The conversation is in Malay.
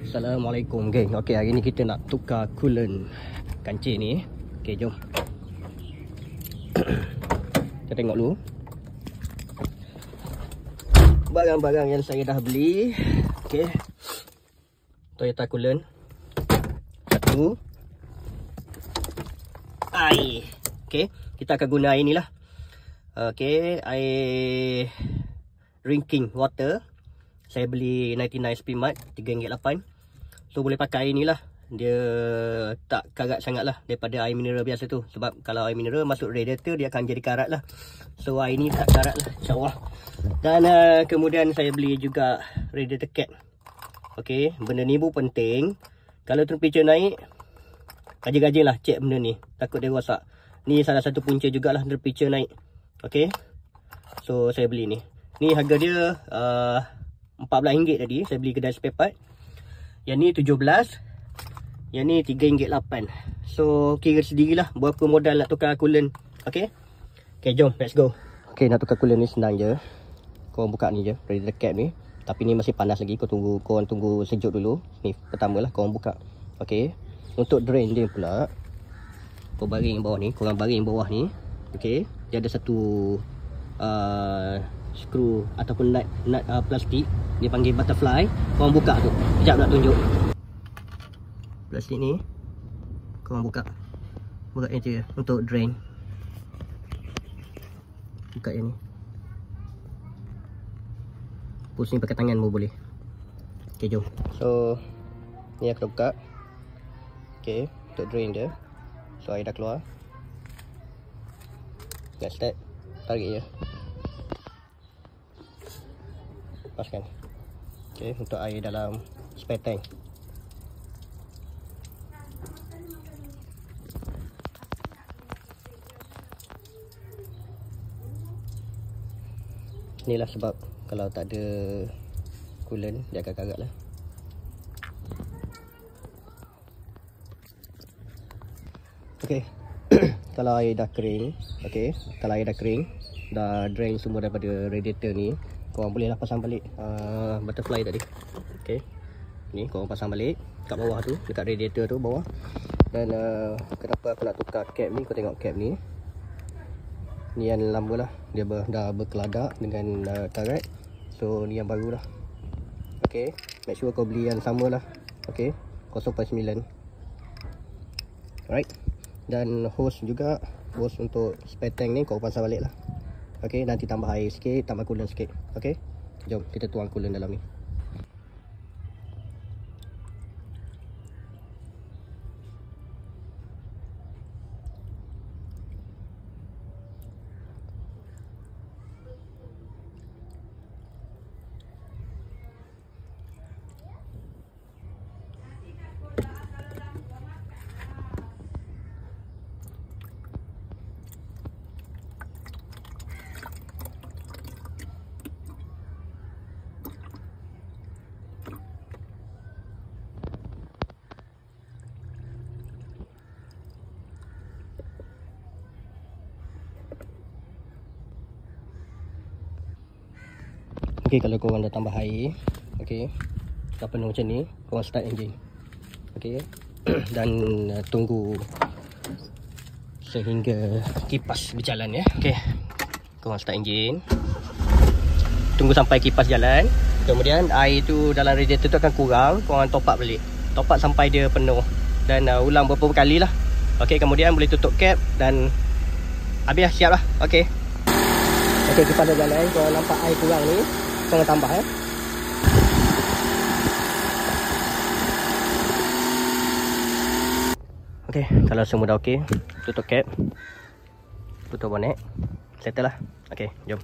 Assalamualaikum geng. Okey, hari ni kita nak tukar coolant kancing ni. Okey, jom. Kita tengok dulu barang-barang yang saya dah beli. Okey. Toyota coolant. Satu. Air. Okey, kita akan guna air ni lah. Okey, air drinking water. Saya beli 99 Speedmart RM3.8. So boleh pakai air ni lah. Dia tak karat sangat lah daripada air mineral biasa tu. Sebab kalau air mineral masuk radiator, dia akan jadi karat lah. So air ni tak karat lah, insyaAllah. Dan kemudian saya beli juga radiator cap. Okay, benda ni pun penting. Kalau temperature naik, rajin-rajin lah cek benda ni. Takut dia rosak. Ni salah satu punca jugalah temperature naik. Okay, so saya beli ni. Ni harga dia RM14 tadi. Saya beli kedai spare part. Yang ni 17. Yang ni RM3.8. So kira sendirilah berapa modal nak tukar coolant. Okay. Okay, jom, let's go. Okay, nak tukar coolant ni senang je. Korang buka ni je, radiator cap ni. Tapi ni masih panas lagi. Korang tunggu sejuk dulu. Ni pertama lah korang buka. Okay. Untuk drain dia pula, korang baring bawah ni. Korang baring bawah ni. Okay. Dia ada satu skru ataupun nut plastik. Dia panggil butterfly. Korang buka tu. Sekejap nak tunjuk. Plastik ni korang buka. Buka yang je untuk drain. Buka yang ni. Pusing pakai tangan pun boleh. Okay, jom. So ni aku buka. Okay, untuk drain dia. So air dah keluar. Nak start. Tarik je. Lepaskan. Okay, untuk air dalam spare tank. Inilah sebab kalau tak ada coolant, dia akan karat lah. Okay. Kalau air dah kering, okay, kalau air dah kering, dah drain semua daripada radiator ni, korang boleh lah pasang balik butterfly tadi. Okay, ni korang pasang balik kat bawah tu, dekat radiator tu bawah. Dan kenapa aku nak tukar cap ni, kau tengok cap ni. Ni yang lama lah, dia dah berkeladak dengan karat. So ni yang baru lah. Okay, make sure kau beli yang sama lah. Okay, 0.9. Alright. Dan hose juga, hose untuk spare tank ni kau pasang balik lah. Okay, nanti tambah air sikit, tambah coolant sikit. Okay, jom kita tuang coolant dalam ni. Okay, kalau korang dah tambah air, okay, dah penuh macam ni, korang start engine. Okay. Dan tunggu sehingga kipas berjalan ya. Okay, korang start engine, tunggu sampai kipas jalan. Kemudian air tu dalam radiator tu akan kurang, korang top up balik. Top up sampai dia penuh. Dan ulang beberapa kali lah. Okay, kemudian boleh tutup cap dan habis lah, siap lah. Okay. Okay, kipas dah jalan, korang nampak air kurang ni, korang tambah ya. Okay, kalau semua dah okay, tutup cap, tutup bonnet, settle lah. Okay, jom.